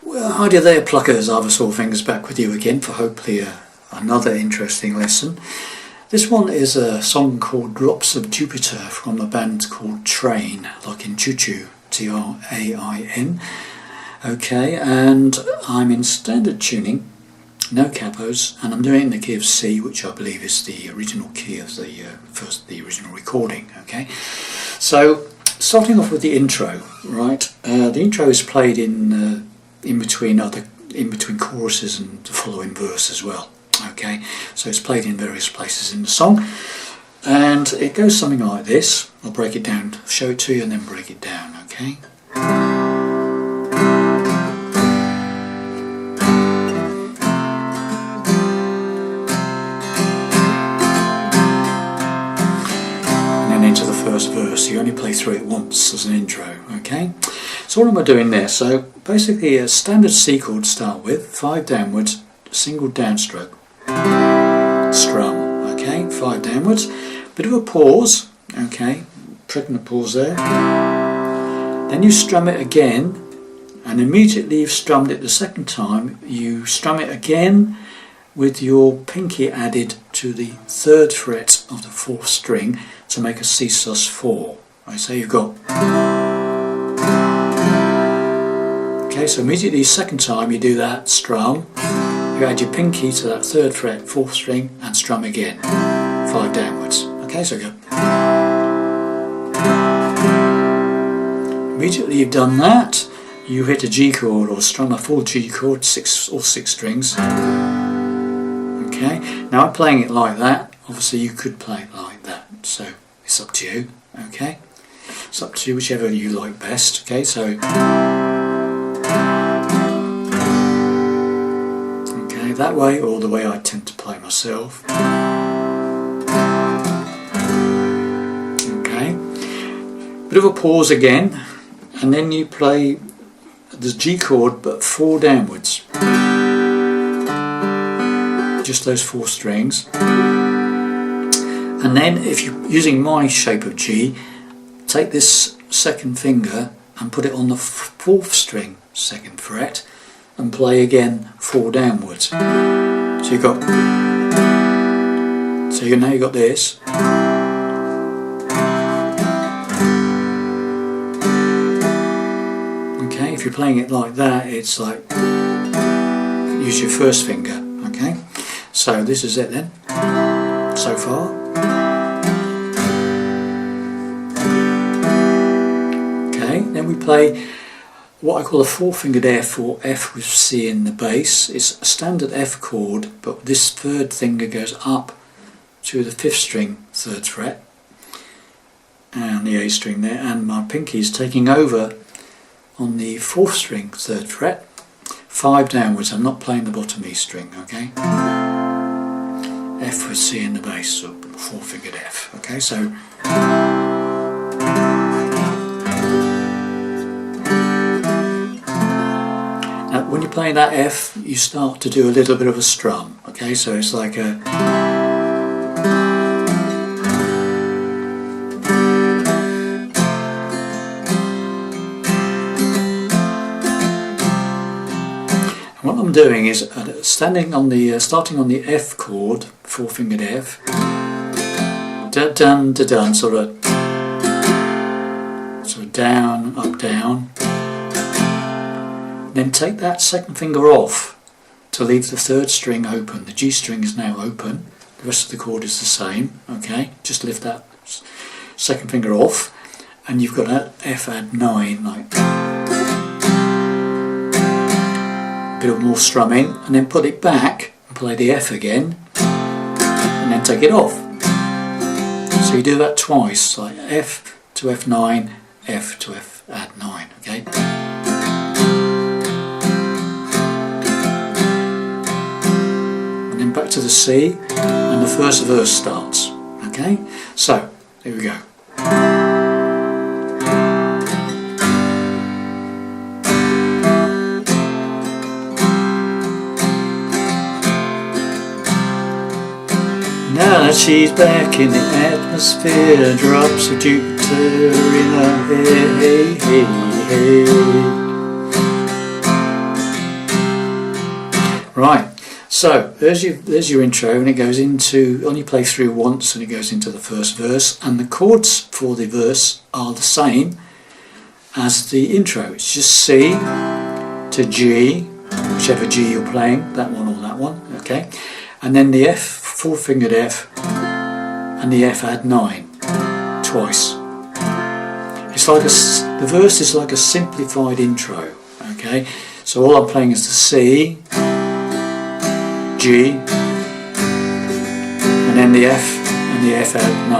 Well, hi there, pluckers. Ivis Fourfingers back with you again for hopefully another interesting lesson. This one is a song called Drops of Jupiter from a band called Train, like in Choo Choo, Train. Okay, and I'm in standard tuning, no capos, and I'm doing it in the key of C, which I believe is the original key of the original recording. Okay, so starting off with the intro, right? The intro is played in between choruses and the following verse as well. Okay, so it's played in various places in the song, and it goes something like this. I'll break it down, show it to you, and then break it down. Okay. And then into the first verse. You only play through it once as an intro. Okay. So what am I doing there? So basically a standard C chord to start with, 5 downwards, single downstroke, strum, okay, 5 downwards, bit of a pause, okay, pregnant pause there, then you strum it again, and immediately you've strummed it the second time, you strum it again with your pinky added to the 3rd fret of the 4th string to make a C sus4. Right, so you've got... Okay, so immediately second time you do that strum, you add your pinky to that 3rd fret, 4th string, and strum again, 5 downwards. Okay, so go. Immediately you've done that, you hit a G chord or strum a full G chord, all 6 strings. Okay, now I'm playing it like that. Obviously you could play it like that, so it's up to you. Okay, it's up to you, whichever you like best. Okay, so. That way, or the way I tend to play myself. Okay, bit of a pause again, and then you play the G chord but 4 downwards, just those 4 strings, and then if you're using my shape of G, take this second finger and put it on the 4th string, 2nd fret, and play again 4 downwards. So you've got, now you've got this. Okay, if you're playing it like that, it's like, use your first finger. Okay, so this is it then, so far. Okay, then we play what I call a 4-fingered F, or F with C in the bass. It's a standard F chord, but this 3rd finger goes up to the 5th string, 3rd fret, and the A string there, and my pinky is taking over on the 4th string, 3rd fret, 5 downwards. I'm not playing the bottom E string, okay? F with C in the bass, so 4-fingered F, okay? So when you're playing that F, you start to do a little bit of a strum, okay? So it's like a... And what I'm doing is starting on the F chord, 4-fingered F, dun da dun, sort of down, up, down. Then take that 2nd finger off to leave the 3rd string open. The G string is now open. The rest of the chord is the same. Okay, just lift that 2nd finger off, and you've got an F add 9, like a bit of more strumming, and then put it back and play the F again, and then take it off. So you do that twice, like F to F9, F to F add 9. Okay. Back to the C, and the first verse starts. Okay, so here we go. Now that she's back in the atmosphere, drops of Jupiter in her hair. Right, so there's your intro, and it goes into, only play through once, and it goes into the first verse, and the chords for the verse are the same as the intro. It's just C to G, whichever G you're playing, that one or that one, okay? And then the F, four-fingered F, and the F add 9, twice. It's like the verse is like a simplified intro, okay? So all I'm playing is the C, G, and then the F, and the F add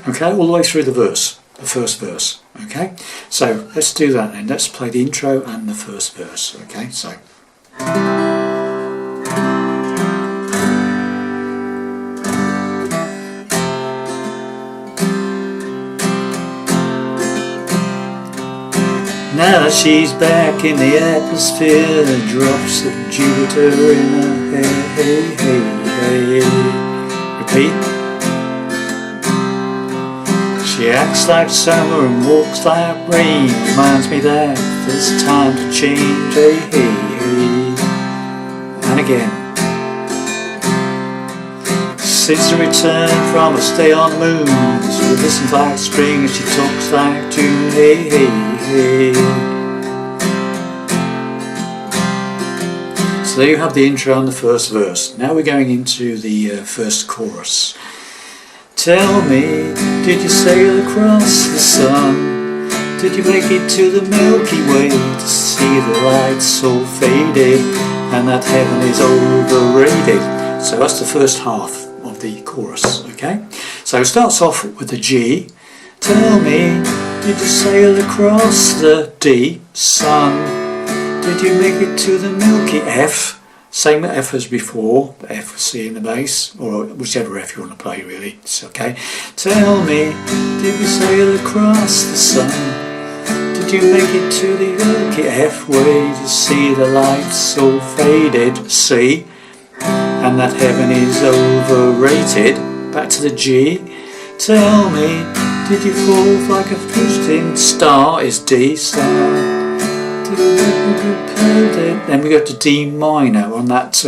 9. Okay, all the way through the verse, the first verse, okay? So let's do that then. Let's play the intro and the first verse, okay? So. Now she's back in the atmosphere, drops of Jupiter in her hair, hey, hey, hey. Repeat. She acts like summer and walks like rain, reminds me that there's time to change, hey, hey, hey. And again. Since the return from a stay on the moon, she listens like spring and she talks like June, hey, hey, hey. So there you have the intro and the first verse. Now we're going into the first chorus. Tell me, did you sail across the sun? Did you make it to the Milky Way to see the lights all faded and that heaven is overrated? So that's the first half of the chorus, okay? So it starts off with the G. Tell me, did you sail across the D, sun? Did you make it to the Milky F? Same F as before, the F with C in the bass, or whichever F you want to play really, it's okay. Tell me, did you sail across the sun? Did you make it to the Milky F way to see the lights all faded, C? And that heaven is overrated. Back to the G. Tell me, did you fall like a shooting star? Is D star. Then we go to D minor on that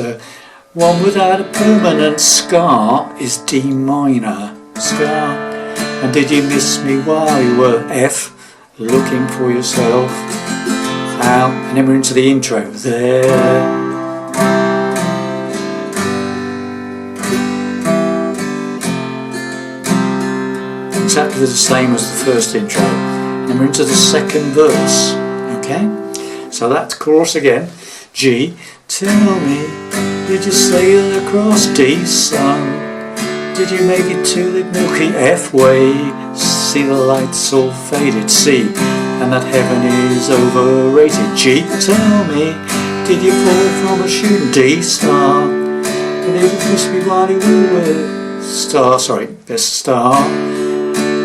one without a permanent scar is D minor scar. And did you miss me while you were F looking for yourself out? And then we're into the intro there. Exactly the same as the first intro, and then we're into the second verse, okay? So that's chorus again. G. Tell me, did you sail across D, sun? Did you make it to the Milky F way? See the lights all faded, C. And that heaven is overrated, G. Tell me, did you fall from a shooting D star? And did you miss me while you were star, sorry, there's star.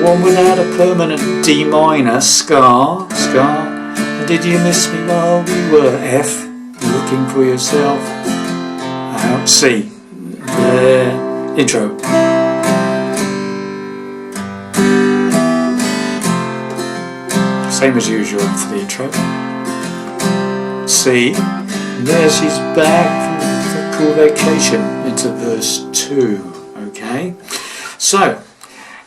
One without a permanent D minor scar. And did you miss me while we were F looking for yourself out? C. There. Intro. Same as usual for the intro. C. And there she's back from the cool vacation into verse 2. Okay. So.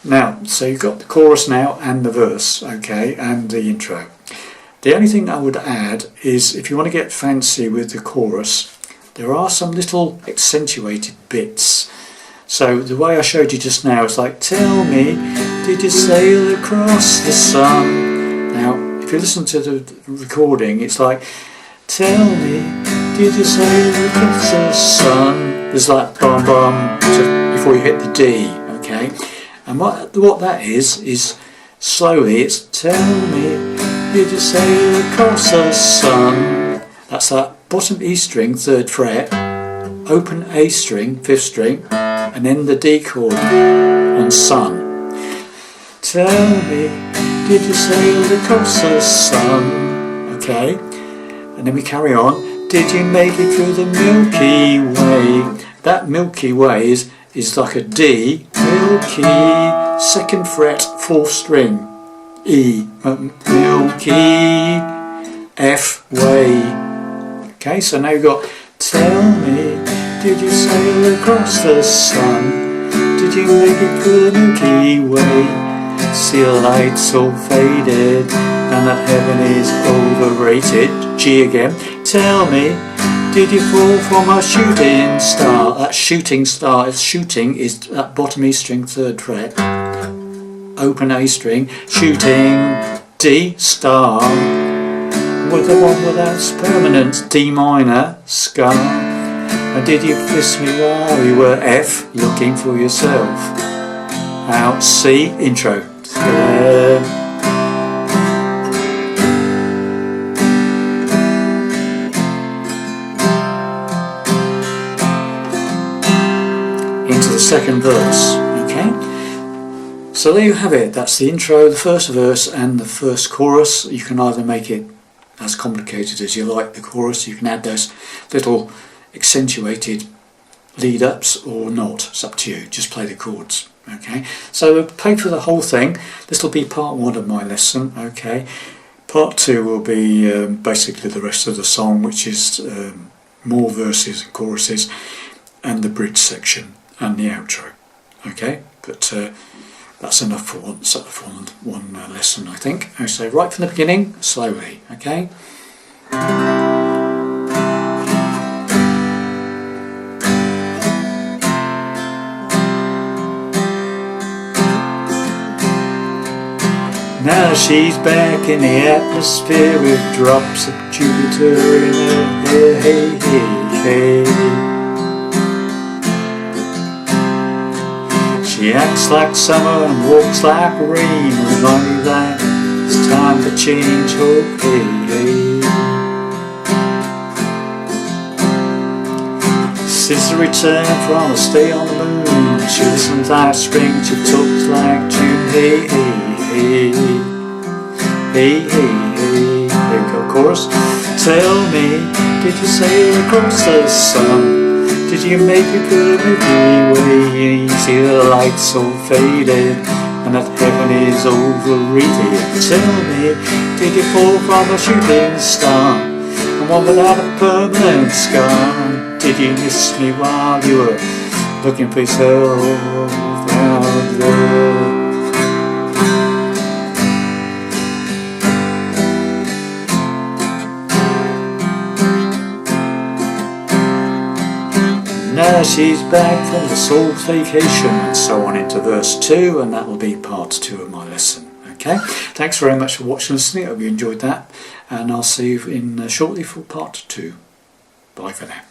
Now, so you've got the chorus now and the verse, okay, and the intro. The only thing I would add is if you want to get fancy with the chorus, there are some little accentuated bits. So the way I showed you just now is like, tell me, did you sail across the sun? Now, if you listen to the recording, it's like, tell me, did you sail across the sun? There's like bum bum before you hit the D, okay? And what that is slowly, it's tell me, did you sail across the sun? That's that bottom E string, 3rd fret, open A string, 5th string, and then the D chord on sun. Tell me, did you sail across the sun? Okay, and then we carry on. Did you make it through the Milky Way? That Milky Way is like a D, Milky, 2nd fret, 4th string, E, Milky, F way. Okay, so now you've got, tell me, did you sail across the sun? Did you make it through the Milky Way? See the lights all faded, and that heaven is overrated. G again. Tell me, did you fall from a shooting star? That shooting star is shooting is that bottom E string 3rd fret, open A string, shooting D star, with the one without permanence, D minor, scar. And did you kiss me while you were F, looking for yourself? Out C, intro. Into the second verse, okay? So there you have it, that's the intro, the first verse and the first chorus. You can either make it as complicated as you like, the chorus, you can add those little accentuated lead ups or not, it's up to you, just play the chords. Okay, so we'll play for the whole thing. This will be part 1 of my lesson. Okay, part 2 will be basically the rest of the song, which is more verses and choruses and the bridge section and the outro. Okay, but that's enough for one lesson, I think. So right from the beginning, slowly. Okay. Now she's back in the atmosphere with drops of Jupiter in her hair, hey, hey, hey. She acts like summer and walks like rain, reminding me that it's time to change, okay, hey. Since the return from a stay on the moon, she listens like spring, she talks like June, hey, hey. Hey, hey, hey, hey, there we go, chorus. Tell me, did you sail across the sun? Did you make it through the Milky Way? You see the lights all faded, and that heaven is overrated. Tell me, did you fall from a shooting star, and one without a permanent scar? Did you miss me while you were looking for yourself out there? Now she's back from the salt vacation, and so on into verse 2, and that will be part 2 of my lesson. Okay, thanks very much for watching and listening. I hope you enjoyed that, and I'll see you in shortly for part 2. Bye for now.